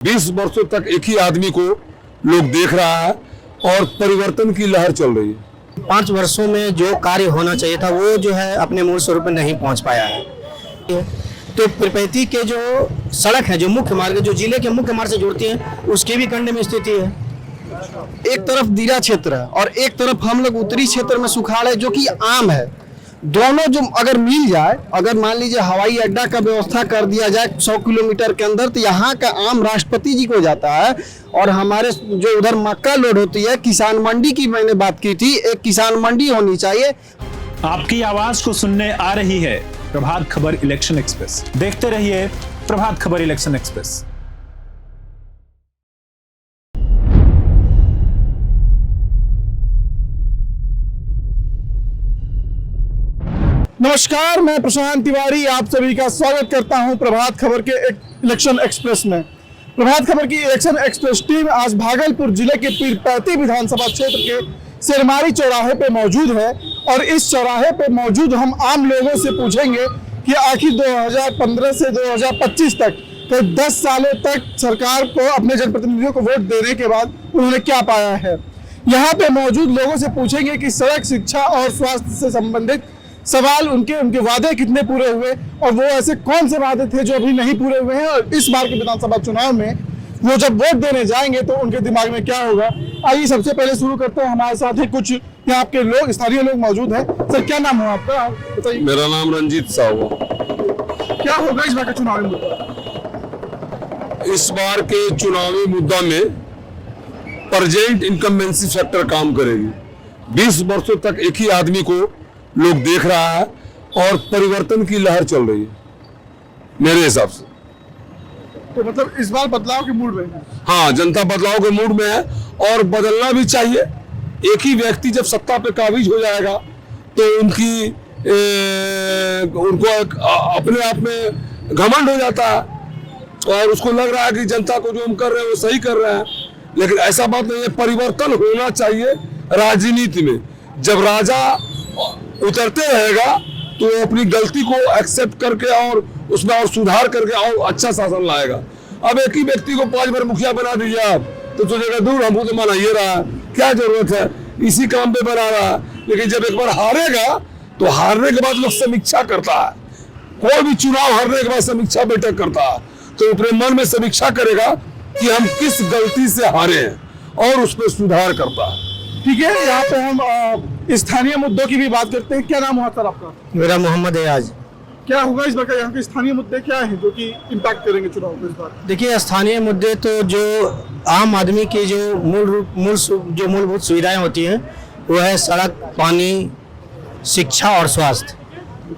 20 वर्षों तक एक ही आदमी को लोग देख रहा है और परिवर्तन की लहर चल रही है। 5 वर्षों में जो कार्य होना चाहिए था वो जो है अपने मूल स्वरूप में नहीं पहुंच पाया है। तो पिरपैती के जो सड़क है, जो मुख्य मार्ग, जो जिले के मुख्य मार्ग से जुड़ती है, उसकी भी कंड में स्थिति है। एक तरफ दीरा क्षेत्र है और एक तरफ हम लोग उत्तरी क्षेत्र में सुखाड़ है, जो कि आम है। दोनों जो अगर मिल जाए, अगर मान लीजिए हवाई अड्डा का व्यवस्था कर दिया जाए 100 किलोमीटर के अंदर, तो यहाँ का आम राष्ट्रपति जी को जाता है। और हमारे जो उधर मक्का लोड होती है, किसान मंडी की मैंने बात की थी, एक किसान मंडी होनी चाहिए। आपकी आवाज को सुनने आ रही है प्रभात खबर इलेक्शन एक्सप्रेस। देखते रहिए प्रभात खबर इलेक्शन एक्सप्रेस। नमस्कार, मैं प्रशांत तिवारी आप सभी का स्वागत करता हूं प्रभात खबर के इलेक्शन एक्सप्रेस में। प्रभात खबर की इलेक्शन एक्सप्रेस टीम आज भागलपुर जिले के पिरपैती विधानसभा क्षेत्र के सिरमारी चौराहे पे मौजूद है और इस चौराहे पे मौजूद हम आम लोगों से पूछेंगे कि आखिर 2015 से 2025 तक तो 10 सालों तक सरकार को, अपने जनप्रतिनिधियों को वोट देने के बाद उन्होंने क्या पाया है। यहाँ पे मौजूद लोगों से पूछेंगे कि सड़क, शिक्षा और स्वास्थ्य से संबंधित सवाल, उनके वादे कितने पूरे हुए और वो ऐसे कौन से वादे थे जो अभी नहीं पूरे हुए हैं, और इस बार के विधानसभा चुनाव में वो जब वोट देने जाएंगे तो उनके दिमाग में क्या होगा। आइए सबसे पहले शुरू करते हैं। हमारे साथ ही कुछ यहाँ आपके लोग, स्थानीय लोग मौजूद हैं। सर, क्या नाम है आपका, बताइए। मेरा नाम रंजीत साहू। क्या होगा इस बार के चुनावी मुद्दा? इस बार के चुनावी मुद्दा में प्रेजेंट इनकम्बेंसी फैक्टर काम करेगी। 20 वर्षों तक एक ही आदमी को लोग देख रहा है और परिवर्तन की लहर चल रही है मेरे हिसाब से। तो मतलब इस बार बदलाव के मूड में है? हाँ, जनता बदलाव के मूड में है और बदलना भी चाहिए। एक ही व्यक्ति जब सत्ता पे काबिज हो जाएगा तो उनको अपने आप में घमंड हो जाता है और उसको लग रहा है कि जनता को जो हम कर रहे हैं वो सही कर रहे हैं। लेकिन ऐसा बात नहीं है, परिवर्तन होना चाहिए राजनीति में। जब राजा उतरते रहेगा तो वो अपनी गलती को एक्सेप्ट करके और उसमें और सुधार करके और अच्छा शासन लाएगा। अब एक ही व्यक्ति को 5 बार मुखिया बना दीजिए आप तो सोचेगा दूर, हमको तो माना ये रहा, क्या जरूरत है, इसी काम पे बना रहा। लेकिन जब एक बार हारेगा तो हारने के बाद लोग समीक्षा करता है। कोई भी चुनाव हारने के बाद समीक्षा बैठक करता है, तो अपने मन में समीक्षा करेगा कि हम किस गलती से हारे हैं और उस पर सुधार करता है। ठीक है, यहाँ पे हम स्थानीय मुद्दों की भी बात करते हैं। क्या नाम हुआ सर आपका? मेरा मोहम्मद एयाज। क्या होगा इस बार का, यहाँ के स्थानीय मुद्दे क्या हैं जो कि इम्पैक्ट करेंगे चुनाव में इस बार? देखिए, स्थानीय मुद्दे तो जो आम आदमी की जो मूलभूत सुविधाएं होती हैं वो है सड़क, पानी, शिक्षा और स्वास्थ्य।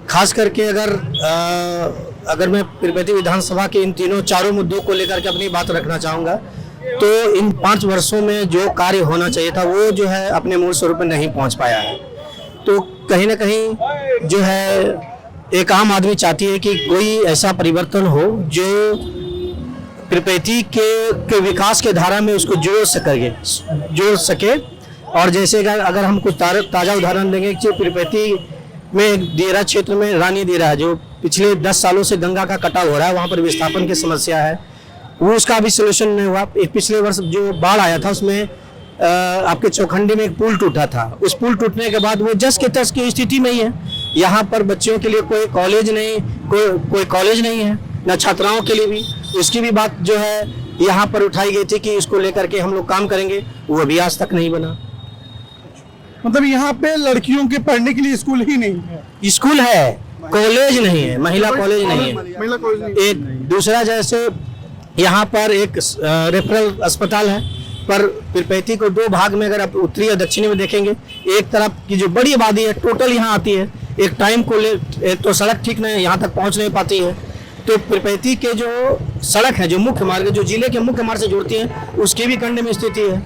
खास करके अगर मैं पिरपैती विधानसभा के इन चारों मुद्दों को लेकर के अपनी बात रखना चाहूँगा तो इन 5 वर्षों में जो कार्य होना चाहिए था वो जो है अपने मूल स्वरूप में नहीं पहुंच पाया है। तो कहीं ना कहीं जो है एक आम आदमी चाहती है कि कोई ऐसा परिवर्तन हो जो पिरपैती के विकास के धारा में उसको जोड़ सके। और जैसे अगर हम कुछ ताज़ा उदाहरण देंगे कि पिरपैती में एक देरा क्षेत्र में रानी देरा है जो पिछले 10 सालों से गंगा का कटाव हो रहा है, वहाँ पर विस्थापन की समस्या है, वो उसका अभी सोल्यूशन नहीं हुआ। पिछले वर्ष जो बाढ़ आया था उसमें आपके चौखंडी में एक पुल टूटा था। उस पुल टूटने के बाद वो जस के तस की स्थिति में ही है। यहाँ पर बच्चों के लिए कोई कॉलेज नहीं, कोई कॉलेज नहीं है, न छात्राओं के लिए भी। उसकी भी बात जो है यहाँ पर उठाई गई थी कि इसको लेकर के हम लोग काम करेंगे, वो अभी आज तक नहीं बना। मतलब यहाँ पे लड़कियों के पढ़ने के लिए स्कूल ही नहीं है? स्कूल है, कॉलेज नहीं है, महिला कॉलेज नहीं है। महिला कॉलेज नहीं। एक दूसरा, जैसे यहाँ पर एक रेफरल अस्पताल है, पर पिरपैती को 2 भाग में अगर आप उत्तरी और दक्षिणी में देखेंगे, एक तरफ की जो बड़ी आबादी है टोटल यहाँ आती है, एक टाइम को ले तो सड़क ठीक नहीं, यहाँ तक पहुँच नहीं पाती है। तो पिरपैती के जो सड़क है, जो मुख्य मार्ग, जो जिले के मुख्य मार्ग से जुड़ती है, उसकी भी कंड में स्थिति है।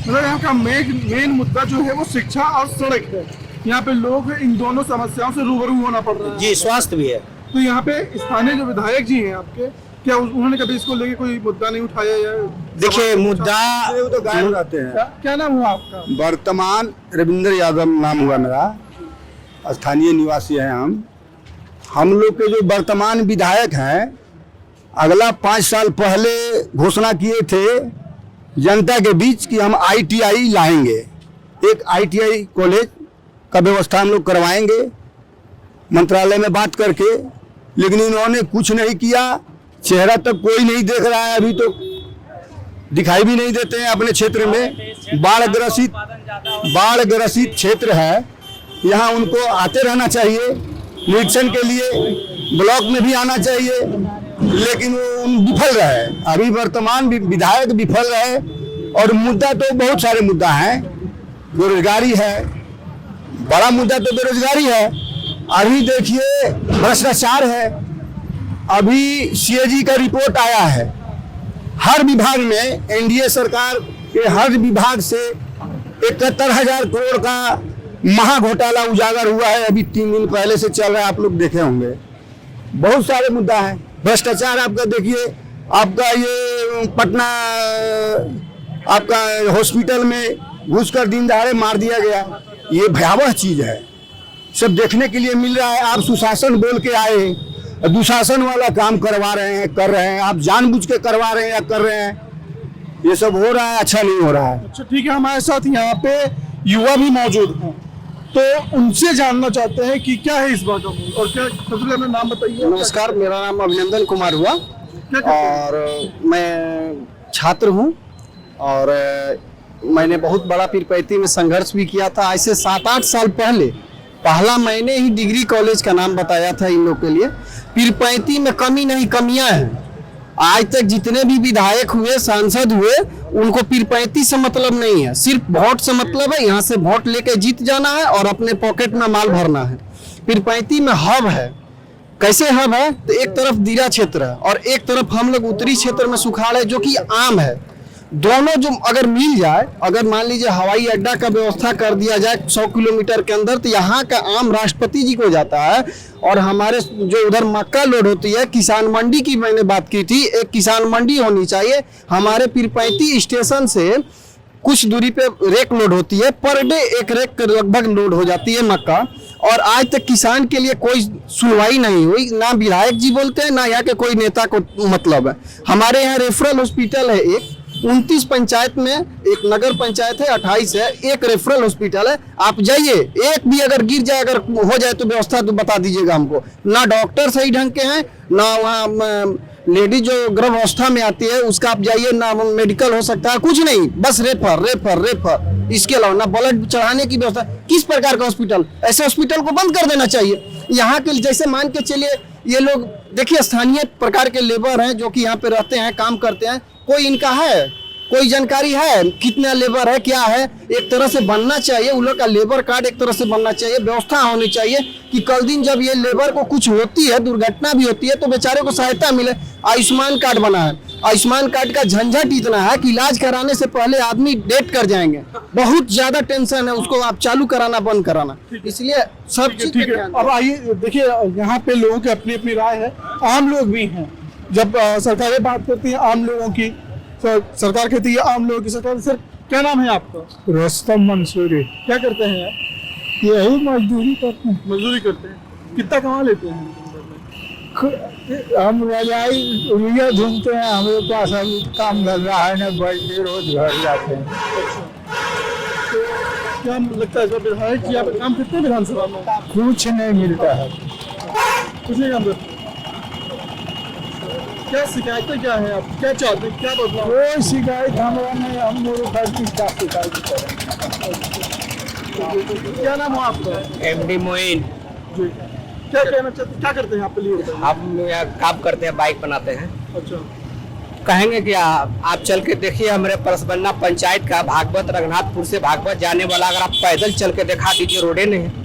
मतलब यहाँ का मेन मुद्दा जो है वो शिक्षा और सड़क है। यहाँ पे लोग इन दोनों समस्याओं से रूबरू होना पड़ रहा है। जी, स्वास्थ्य भी है। तो यहाँ पे स्थानीय जो विधायक जी हैं आपके, क्या उन्होंने कभी इसको लेके कोई मुद्दा नहीं उठाया? या देखिए, मुद्दा तो गायब रहते हैं। क्या नाम हुआ आपका? वर्तमान रविंद्र यादव नाम हुआ मेरा, स्थानीय निवासी हैं हम लोग के जो वर्तमान विधायक हैं अगला 5 साल पहले घोषणा किए थे जनता के बीच कि हम ITI लाएंगे, एक ITI कॉलेज का व्यवस्था हम लोग करवाएंगे मंत्रालय में बात करके, लेकिन इन्होंने कुछ नहीं किया। चेहरा तक कोई नहीं देख रहा है, अभी तो दिखाई भी नहीं देते हैं। अपने क्षेत्र में बाढ़ ग्रसित क्षेत्र है, यहाँ उनको आते रहना चाहिए निरीक्षण के लिए, ब्लॉक में भी आना चाहिए, लेकिन वो विफल रहे। अभी वर्तमान विधायक विफल रहे। और मुद्दा तो बहुत सारे मुद्दा हैं, बेरोजगारी है, बड़ा मुद्दा तो बेरोजगारी है। अभी देखिए भ्रष्टाचार है। अभी CAG का रिपोर्ट आया है, हर विभाग में NDA सरकार के हर विभाग से 71,000 करोड़ का महा घोटाला उजागर हुआ है। अभी 3 दिन पहले से चल रहा है, आप लोग देखे होंगे। बहुत सारे मुद्दा हैं। भ्रष्टाचार आपका देखिए, आपका ये पटना आपका हॉस्पिटल में घुसकर दिन दहाड़े मार दिया गया, ये भयावह चीज है। सब देखने के लिए मिल रहा है। आप सुशासन बोल के आए, दुशासन वाला काम करवा रहे हैं, कर रहे हैं। आप जानबूझ के करवा रहे हैं या कर रहे हैं, ये सब हो रहा है, अच्छा नहीं हो रहा है। अच्छा ठीक है, हमारे साथ यहाँ पे युवा भी मौजूद हैं, तो उनसे जानना चाहते हैं कि क्या है इस बात का और क्या। सबसे पहले अपना नाम बताइए। नमस्कार, मेरा नाम अभिनंदन कुमार हुआ और मैं छात्र हूँ और मैंने बहुत बड़ा पीरपैती में संघर्ष भी किया था। आज से 7-8 साल पहला मैंने ही डिग्री कॉलेज का नाम बताया था इन लोग के लिए। पीरपैती में कमी नहीं, कमियां हैं। आज तक जितने भी विधायक हुए, सांसद हुए, उनको पीरपैती से मतलब नहीं है, सिर्फ वोट से मतलब है। यहाँ से वोट लेके जीत जाना है और अपने पॉकेट में माल भरना है। पीरपैती में हब है। कैसे हब है? तो एक तरफ दीरा क्षेत्र है और एक तरफ हम लोग उत्तरी क्षेत्र में सुखाड़ है, जो कि आम है। दोनों जो अगर मिल जाए, अगर मान लीजिए हवाई अड्डा का व्यवस्था कर दिया जाए 100 किलोमीटर के अंदर, तो यहाँ का आम राष्ट्रपति जी को जाता है। और हमारे जो उधर मक्का लोड होती है, किसान मंडी की मैंने बात की थी, एक किसान मंडी होनी चाहिए। हमारे पीरपैती स्टेशन से कुछ दूरी पे रेक लोड होती है, पर डे एक रेक लगभग लोड हो जाती है मक्का। और आज तक किसान के लिए कोई सुनवाई नहीं हुई, ना विधायक जी बोलते हैं, ना यहाँ के कोई नेता को मतलब है। हमारे यहाँ रेफरल हॉस्पिटल है, एक 29 पंचायत में, एक नगर पंचायत है 28 है, एक रेफरल हॉस्पिटल है। आप जाइए, एक भी अगर गिर जाए, अगर हो जाए तो व्यवस्था तो बता दीजिएगा हमको। ना डॉक्टर सही ढंग के हैं, ना वहाँ लेडीज जो गर्भावस्था में आती है उसका आप जाइए, ना मेडिकल हो सकता है, कुछ नहीं, बस रेफर रेफर रेफर। इसके अलावा ना ब्लड चढ़ाने की व्यवस्था। किस प्रकार का हॉस्पिटल? ऐसे हॉस्पिटल को बंद कर देना चाहिए। यहाँ के जैसे मान के चलिए, ये लोग देखिए स्थानीय प्रकार के लेबर हैं जो कि यहाँ पे रहते हैं, काम करते हैं। कोई इनका है, कोई जानकारी है कितना लेबर है, क्या है? एक तरह से बनना चाहिए उन लोग का लेबर कार्ड, एक तरह से बनना चाहिए। व्यवस्था होनी चाहिए कि कल दिन जब ये लेबर को कुछ होती है, दुर्घटना भी होती है, तो बेचारे को सहायता मिले। आयुष्मान कार्ड बना है, आयुष्मान कार्ड का झंझट इतना है कि इलाज कराने से पहले आदमी डेथ कर जाएंगे। बहुत ज्यादा टेंशन है, उसको आप चालू कराना बंद कराना, इसलिए सब चीज। ठीक है, अब आइए देखिए, यहाँ पे लोगों की अपनी अपनी राय है, आम लोग भी हैं। जब सरकारें बात करती हैं आम लोगों की, सरकार कहती है आम लोगों की सरकार। सर क्या नाम है आपका? रुस्तम मंसूरी। क्या करते हैं आप? यही मजदूरी करते हैं। मजदूरी करते हैं। कितना कमा लेते हैं? हम रजाई उलिया ढूंढते हैं, हमारे पास अभी काम धंधा है ना, बैठे रोज घर जाते हैं। तो क्या लगता है विधायक जी यहाँ पे काम करते हैं विधानसभा में? कुछ नहीं मिलता है। कुछ नहीं काम करते। क्या शिकायतें क्या है, आप क्या चाहते हैं, क्या बदलाव? कोई शिकायत हमारा नहीं, हम लोग का शिकायत करें। क्या नाम है आपका? MD मोइन। जी, क्या कहना चाहते, क्या करते हैं आप? हम यहाँ काम करते हैं, बाइक बनाते हैं। अच्छा, कहेंगे कि आप चल के देखिए हमारे परसबन्ना पंचायत का भागवत रघुनाथपुर से भागवत जाने वाला, अगर आप पैदल चल के दिखा दीजिए, रोडे नहीं है,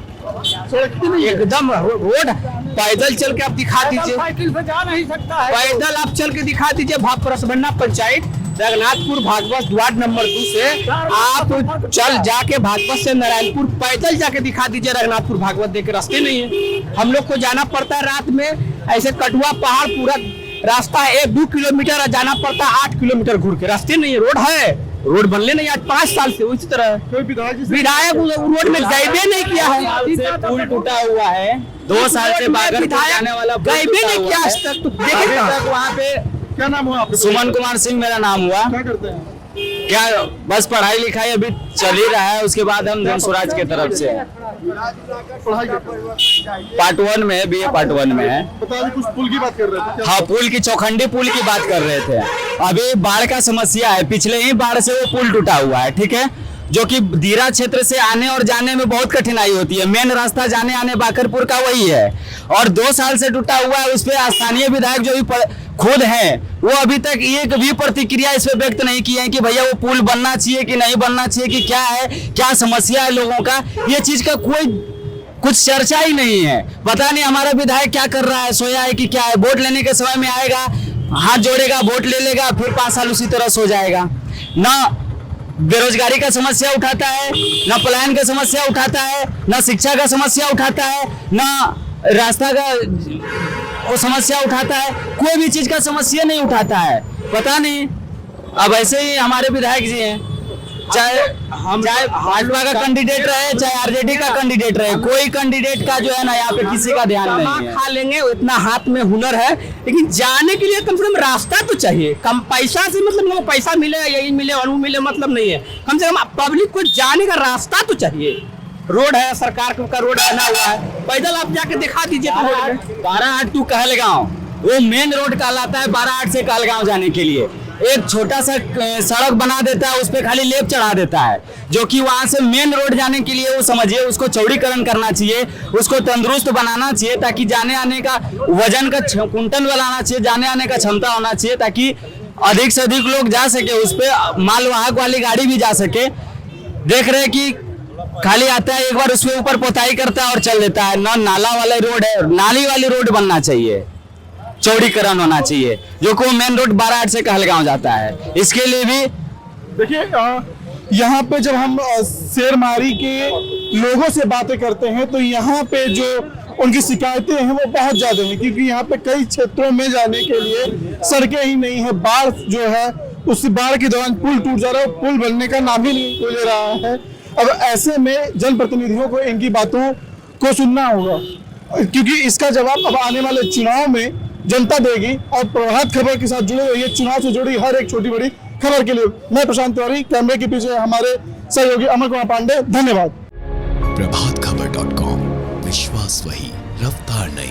एकदम रोड पैदल चल के आप दिखा दीजिए, साइकिल से जा नहीं सकता है। पैदल आप चल के दिखा दीजिए। परसबन्ना पंचायत रघुनाथपुर भागवत वार्ड नंबर 2 से आप चल जाके भागवत से नारायणपुर पैदल जाके दिखा दीजिए। रघुनाथपुर भागवत देखे रास्ते नहीं है, हम लोग को जाना पड़ता है रात में, ऐसे कटुआ पहाड़ पूरा रास्ता 1-2 किलोमीटर जाना पड़ता है, 8 किलोमीटर घूर के, रास्ते नहीं है। रोड है रोड बनले नहीं, आज 5 साल से उसी तरह कोई विधायक उस रोड में गए नहीं किया है। पुल टूटा हुआ है 2 साल से बागरपुर जाने वाला पुल गए टूटा नहीं हुआ किया है। आज तक, तो अभी देखे तक वहाँ पे क्या नाम हुआ आपका? सुमन कुमार सिंह मेरा नाम हुआ। क्या करते हैं? क्या बस पढ़ाई लिखाई अभी चल ही रहा है, उसके बाद हम जनसुराज की तरफ से पढ़ाई करते हैं। पार्ट 1 में है, BA पार्ट 1 में है। बता कुछ पुल की बात कर रहे थे क्या? हाँ, पुल की चौखंडी पुल की बात कर रहे थे। अभी बाढ़ का समस्या है, पिछले ही बाढ़ से वो पुल टूटा हुआ है, ठीक है, जो कि दीरा क्षेत्र से आने और जाने में बहुत कठिनाई होती है। मेन रास्ता जाने आने बाकरपुर का वही है और 2 साल से टूटा हुआ है। उस पर स्थानीय विधायक जो भी खुद हैं वो अभी तक एक भी प्रतिक्रिया इस पे व्यक्त नहीं की है कि भैया वो पुल बनना चाहिए कि नहीं बनना चाहिए, कि क्या है, क्या समस्या है लोगों का, ये चीज का कोई कुछ चर्चा ही नहीं है। पता नहीं हमारा विधायक क्या कर रहा है, सोया है कि क्या है। वोट लेने के समय में आएगा, हाथ जोड़ेगा, वोट ले लेगा, फिर 5 साल उसी तरह सो जाएगा। ना बेरोजगारी का समस्या उठाता है, ना पलायन का समस्या उठाता है, ना शिक्षा का समस्या उठाता है, ना रास्ता का वो समस्या उठाता है, कोई भी चीज का समस्या नहीं उठाता है। पता नहीं, अब ऐसे ही हमारे विधायक जी हैं, चाहे भाजपा का कैंडिडेट रहे, चाहे आरजेडी का कैंडिडेट रहे, कोई कैंडिडेट का जो है ना यहाँ पे किसी का ध्यान नहीं है। खा लेंगे, इतना हाथ में हुनर है, लेकिन जाने के लिए कम से कम रास्ता तो चाहिए। कम पैसा से मतलब लोगों को पैसा मिले, यही मिले और वो मिले मतलब नहीं है। कम से कम पब्लिक को जाने का रास्ता तो चाहिए। रोड है, सरकार का रोड बना हुआ है, पैदल आप जाके दिखा दीजिए। 12-8 टू कहलगांव वो मेन रोड कहलाता है। 12-8 से कहलगांव जाने के लिए एक छोटा सा सड़क बना देता है, उस पे खाली लेप चढ़ा देता है, जो कि वहां से मेन रोड जाने के लिए वो समझिए उसको चौड़ीकरण करना चाहिए, उसको तंदुरुस्त बनाना चाहिए, ताकि जाने आने का वजन का कुंटल बनाना चाहिए, जाने आने का क्षमता होना चाहिए, ताकि अधिक से अधिक लोग जा सके, उस पे मालवाहक वाली गाड़ी भी जा सके। देख रहे कि खाली आता है, एक बार उसके ऊपर पोताई करता है और चल देता है। ना नाला वाला रोड है, नाली वाली रोड बनना चाहिए, चौड़ीकरण होना चाहिए, जो को मेन रोड 12-8 से कहलगांव जाता है। इसके लिए भी देखिए यहाँ पे जब हम शेरमारी के लोगों से बातें करते हैं तो यहाँ पे जो उनकी शिकायतें हैं वो बहुत ज्यादा हैं, क्योंकि यहाँ पे कई क्षेत्रों में जाने के लिए सड़कें ही नहीं है। बाढ़ जो है उस बाढ़ के दौरान पुल टूट जा रहा है, पुल बनने का नाम ही नहीं ले रहा है। अब ऐसे में जनप्रतिनिधियों को इनकी बातों को सुनना होगा, क्योंकि इसका जवाब अब आने वाले चुनाव में जनता देगी। और प्रभात खबर के साथ जुड़े रहिए, चुनाव से जुड़ी हर एक छोटी बड़ी खबर के लिए। मैं प्रशांत तिवारी, कैमरे के पीछे हमारे सहयोगी अमर कुमार पांडे। धन्यवाद। प्रभातखबर.com, विश्वास वही, रफ्तार नहीं।